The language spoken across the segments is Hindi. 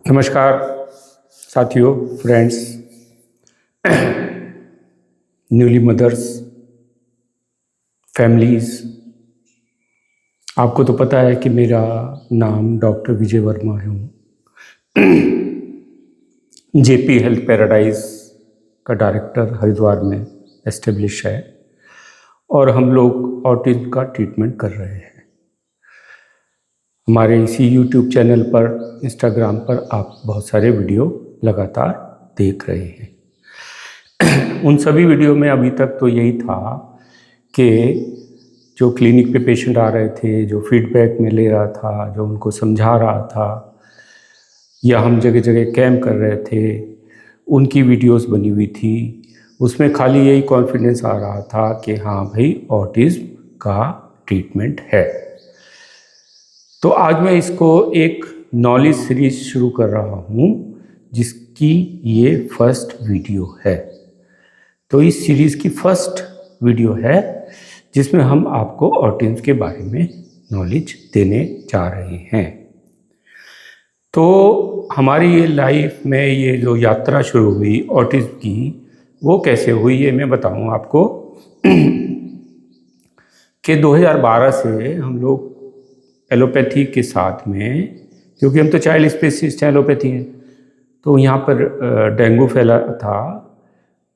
नमस्कार साथियों, फ्रेंड्स, न्यूली मदर्स, फैमिलीज़। आपको तो पता है कि मेरा नाम डॉक्टर विजय वर्मा है। जेपी हेल्थ पैराडाइज का डायरेक्टर हरिद्वार में एस्टेब्लिश है और हम लोग ऑटिज्म का ट्रीटमेंट कर रहे हैं। हमारे इसी यूट्यूब चैनल पर, इंस्टाग्राम पर आप बहुत सारे वीडियो लगातार देख रहे हैं। उन सभी वीडियो में अभी तक तो यही था कि जो क्लिनिक पे पेशेंट आ रहे थे, जो फीडबैक में ले रहा था, जो उनको समझा रहा था, या हम जगह जगह कैंप कर रहे थे, उनकी वीडियोस बनी हुई थी। उसमें खाली यही कॉन्फिडेंस आ रहा था कि हाँ भाई, ऑटिज्म का ट्रीटमेंट है। तो आज मैं इसको एक नॉलेज सीरीज शुरू कर रहा हूँ, जिसकी ये फर्स्ट वीडियो है। तो इस सीरीज़ की फर्स्ट वीडियो है जिसमें हम आपको ऑटिज्म के बारे में नॉलेज देने जा रहे हैं। तो हमारी ये लाइफ में ये जो यात्रा शुरू हुई ऑटिज्म की, वो कैसे हुई ये मैं बताऊँ आपको। कि 2012 से हम लोग एलोपैथी के साथ में, क्योंकि हम तो चाइल्ड स्पेशलिस्ट हैं, एलोपैथी हैं, तो यहाँ पर डेंगू फैला था।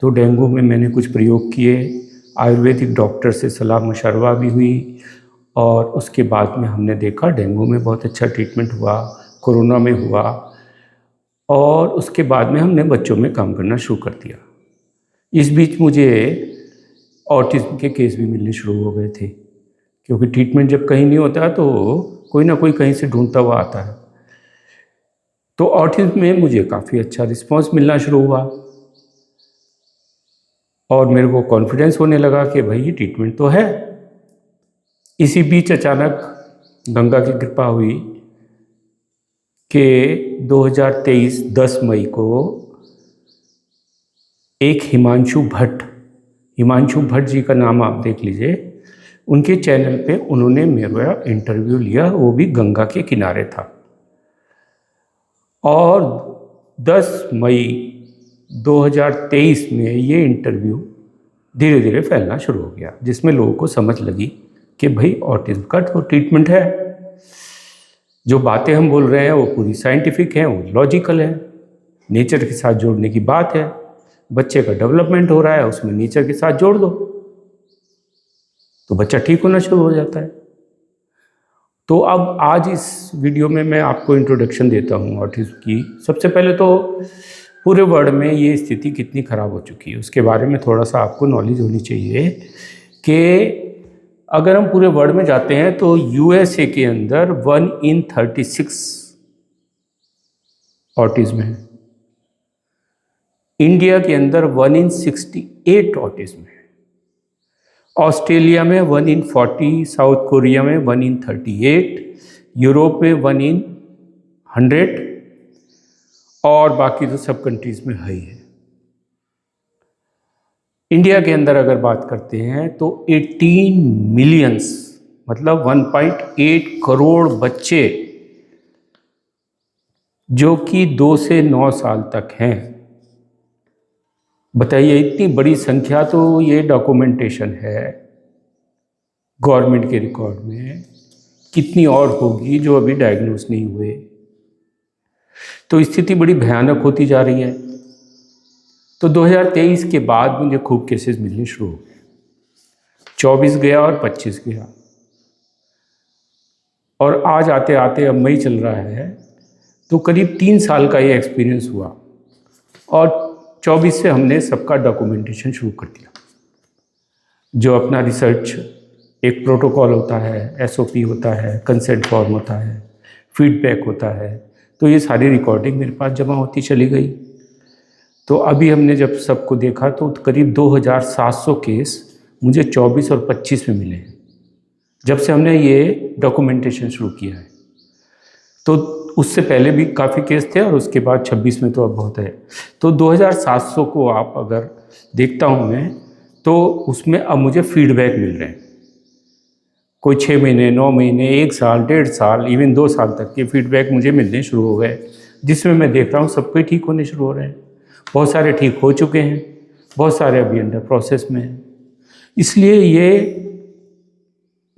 तो डेंगू में मैंने कुछ प्रयोग किए, आयुर्वेदिक डॉक्टर से सलाह मशवरा भी हुई, और उसके बाद में हमने देखा डेंगू में बहुत अच्छा ट्रीटमेंट हुआ, कोरोना में हुआ, और उसके बाद में हमने बच्चों में काम करना शुरू कर दिया। इस बीच मुझे ऑटिज्म के केस भी मिलने शुरू हो गए थे, क्योंकि ट्रीटमेंट जब कहीं नहीं होता तो कोई ना कोई कहीं से ढूंढता हुआ आता है। तो ऑटिज्म में मुझे काफ़ी अच्छा रिस्पांस मिलना शुरू हुआ और मेरे को कॉन्फिडेंस होने लगा कि भाई ये ट्रीटमेंट तो है। इसी बीच अचानक गंगा की कृपा हुई कि 2023 10 मई को एक हिमांशु भट्ट जी का नाम आप देख लीजिए, उनके चैनल पे उन्होंने मेरा इंटरव्यू लिया, वो भी गंगा के किनारे था। और 10 मई 2023 में ये इंटरव्यू धीरे धीरे फैलना शुरू हो गया, जिसमें लोगों को समझ लगी कि भाई ऑटिज्म का तो ट्रीटमेंट है। जो बातें हम बोल रहे हैं वो पूरी साइंटिफिक हैं, वो लॉजिकल है, नेचर के साथ जोड़ने की बात है। बच्चे का डेवलपमेंट हो रहा है, उसमें नेचर के साथ जोड़ दो तो बच्चा ठीक होना शुरू हो जाता है। तो अब आज इस वीडियो में मैं आपको इंट्रोडक्शन देता हूँ ऑटिज्म की। सबसे पहले तो पूरे वर्ल्ड में ये स्थिति कितनी ख़राब हो चुकी है उसके बारे में थोड़ा सा आपको नॉलेज होनी चाहिए। कि अगर हम पूरे वर्ल्ड में जाते हैं तो यूएसए के अंदर 1 in 36 ऑटिज्म है, इंडिया के अंदर 1 in 68 ऑटिज्म है, ऑस्ट्रेलिया में 1 in 40, साउथ कोरिया में 1 in 38, यूरोप में 1 in 100, और बाकी तो सब कंट्रीज़ में है ही है। इंडिया के अंदर अगर बात करते हैं तो 18 मिलियंस मतलब 1.8 करोड़ बच्चे जो कि 2 से 9 साल तक हैं। बताइए, इतनी बड़ी संख्या, तो ये डॉक्यूमेंटेशन है गवर्नमेंट के रिकॉर्ड में, कितनी और होगी जो अभी डायग्नोस नहीं हुए। तो स्थिति बड़ी भयानक होती जा रही है। तो 2023 के बाद मुझे खूब केसेस मिलने शुरू हो गए, 24 गया और 25 गया, और आज आते आते अब मई चल रहा है, तो करीब 3 साल का ये एक्सपीरियंस हुआ, और 24 से हमने सबका डॉक्यूमेंटेशन शुरू कर दिया। जो अपना रिसर्च, एक प्रोटोकॉल होता है, एसओपी होता है, कंसेंट फॉर्म होता है, फीडबैक होता है, तो ये सारी रिकॉर्डिंग मेरे पास जमा होती चली गई। तो अभी हमने जब सबको देखा तो करीब 2700 केस मुझे 24 और 25 में मिले हैं, जब से हमने ये डॉक्यूमेंटेशन शुरू किया है। तो उससे पहले भी काफ़ी केस थे, और उसके बाद 26 में तो अब बहुत है। तो 2700 को आप अगर देखता हूँ मैं, तो उसमें अब मुझे फीडबैक मिल रहे हैं। कोई 6 महीने, 9 महीने, 1 साल, 1.5 साल, इवन 2 साल तक के फीडबैक मुझे मिलने शुरू हो गए। जिसमें मैं देख रहा हूँ सबके ठीक होने शुरू हो रहे हैं, बहुत सारे ठीक हो चुके हैं, बहुत सारे अभी अंडर प्रोसेस में हैं। इसलिए ये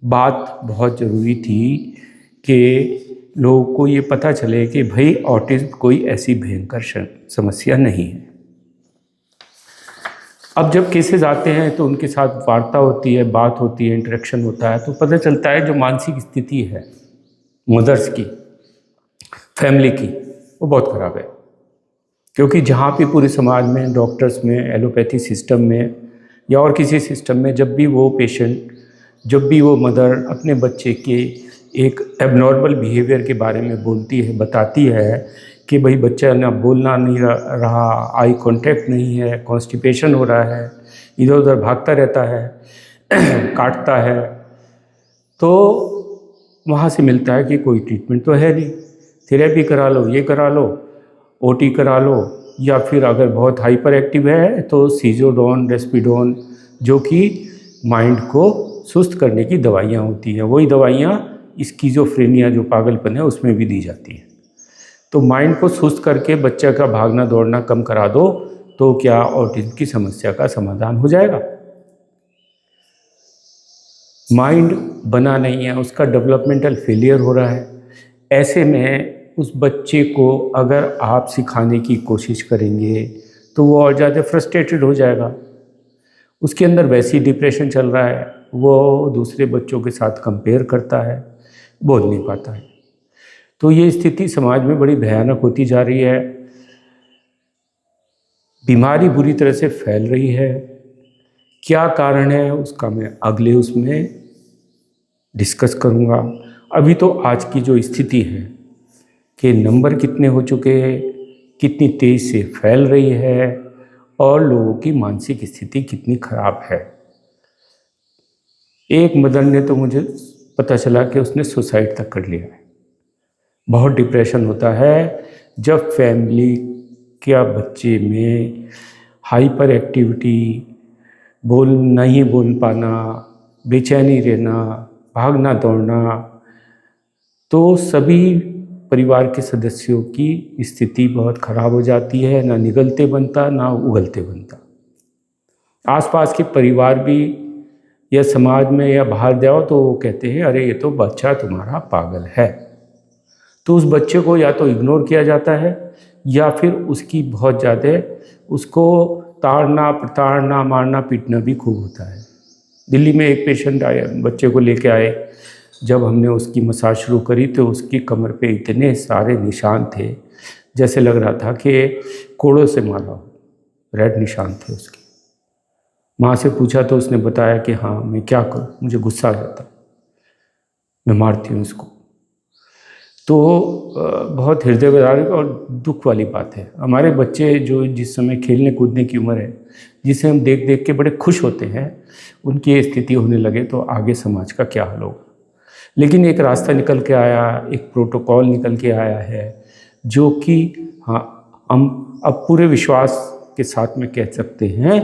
बात बहुत ज़रूरी थी कि लोगों को ये पता चले कि भाई ऑटिज्म कोई ऐसी भयंकर समस्या नहीं है। अब जब केसेस आते हैं तो उनके साथ वार्ता होती है, बात होती है, इंटरेक्शन होता है, तो पता चलता है जो मानसिक स्थिति है मदर्स की, फैमिली की, वो बहुत ख़राब है। क्योंकि जहाँ भी पूरे समाज में, डॉक्टर्स में, एलोपैथी सिस्टम में या और किसी सिस्टम में जब भी वो पेशेंट, जब भी वो मदर अपने बच्चे के एक एबनॉर्मल बिहेवियर के बारे में बोलती है, बताती है कि भाई बच्चा ना बोलना नहीं रहा, आई कांटेक्ट नहीं है, कॉन्स्टिपेशन हो रहा है, इधर उधर भागता रहता है, काटता है, तो वहाँ से मिलता है कि कोई ट्रीटमेंट तो है नहीं, थेरेपी करा लो, ये करा लो, ओटी करा लो, या फिर अगर बहुत हाइपर एक्टिव है तो सीजोडोन, रेस्पिडोन, जो कि माइंड को सुस्त करने की दवाइयाँ होती हैं। वही दवाइयाँ स्किज़ोफ्रेनिया जो पागलपन है उसमें भी दी जाती हैं। तो माइंड को सुस्त करके बच्चा का भागना दौड़ना कम करा दो तो क्या ऑटिज्म की समस्या का समाधान हो जाएगा? माइंड बना नहीं है, उसका डेवलपमेंटल फेलियर हो रहा है। ऐसे में उस बच्चे को अगर आप सिखाने की कोशिश करेंगे तो वो और ज़्यादा फ्रस्ट्रेटेड हो जाएगा। उसके अंदर वैसी डिप्रेशन चल रहा है, वो दूसरे बच्चों के साथ कंपेयर करता है, बोल नहीं पाता है। तो ये स्थिति समाज में बड़ी भयानक होती जा रही है। बीमारी बुरी तरह से फैल रही है। क्या कारण है उसका मैं अगले उसमें डिस्कस करूँगा। अभी तो आज की जो स्थिति है कि नंबर कितने हो चुके हैं, कितनी तेज़ी से फैल रही है और लोगों की मानसिक स्थिति कितनी ख़राब है। एक मदर ने तो मुझे पता चला कि उसने सुसाइड तक कर लिया है। बहुत डिप्रेशन होता है जब फैमिली क्या बच्चे में हाइपर एक्टिविटी, नहीं बोल पाना, बेचैनी रहना, भागना दौड़ना, तो सभी परिवार के सदस्यों की स्थिति बहुत ख़राब हो जाती है। ना निगलते बनता, ना उगलते बनता। आसपास के परिवार भी या समाज में या बाहर जाओ तो वो कहते हैं अरे ये तो बच्चा तुम्हारा पागल है। तो उस बच्चे को या तो इग्नोर किया जाता है या फिर उसकी बहुत ज़्यादा उसको ताड़ना, प्रताड़ना, मारना, पीटना भी खूब होता है। दिल्ली में एक पेशेंट आया, बच्चे को लेके आए। जब हमने उसकी मसाज शुरू करी तो उसकी कमर पे इतने सारे निशान थे जैसे लग रहा था कि कोड़ों से मारा हो। रेड निशान थे उसके। माँ से पूछा तो उसने बताया कि हाँ मैं क्या करूँ, मुझे गुस्सा आ जाता, मैं मारती हूँ इसको। तो बहुत हृदय विदारक और दुख वाली बात है। हमारे बच्चे जो जिस समय खेलने कूदने की उम्र है, जिसे हम देख देख के बड़े खुश होते हैं, उनकी ये स्थिति होने लगे तो आगे समाज का क्या हाल होगा। लेकिन एक रास्ता निकल के आया, एक प्रोटोकॉल निकल के आया है जो कि हाँ हम अब पूरे विश्वास के साथ में कह सकते हैं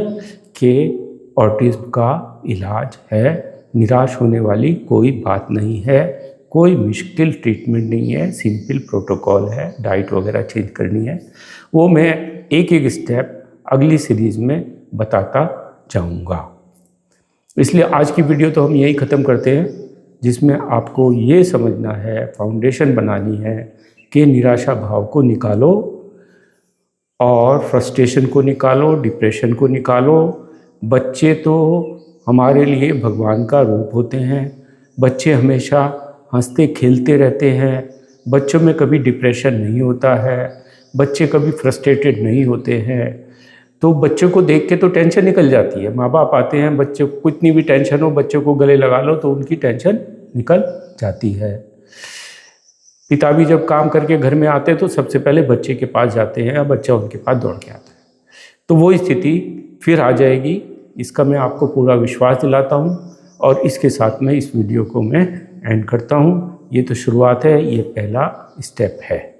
कि ऑटिज्म का इलाज है। निराश होने वाली कोई बात नहीं है, कोई मुश्किल ट्रीटमेंट नहीं है, सिंपल प्रोटोकॉल है। डाइट वगैरह चेंज करनी है, वो मैं एक एक स्टेप अगली सीरीज़ में बताता जाऊंगा। इसलिए आज की वीडियो तो हम यही ख़त्म करते हैं, जिसमें आपको ये समझना है, फाउंडेशन बनानी है कि निराशा भाव को निकालो और फ्रस्ट्रेशन को निकालो, डिप्रेशन को निकालो। बच्चे तो हमारे लिए भगवान का रूप होते हैं। बच्चे हमेशा हंसते खेलते रहते हैं। बच्चों में कभी डिप्रेशन नहीं होता है, बच्चे कभी फ्रस्ट्रेटेड नहीं होते हैं। तो बच्चों को देख के तो टेंशन निकल जाती है। माँ बाप आते हैं, बच्चे को कितनी भी टेंशन हो, बच्चों को गले लगा लो तो उनकी टेंशन निकल जाती है। पिता भी जब काम करके घर में आते हैं तो सबसे पहले बच्चे के पास जाते हैं या बच्चा उनके पास दौड़ के आता है। तो वो स्थिति फिर आ जाएगी, इसका मैं आपको पूरा विश्वास दिलाता हूँ। और इसके साथ में इस वीडियो को मैं एंड करता हूँ। ये तो शुरुआत है, ये पहला स्टेप है।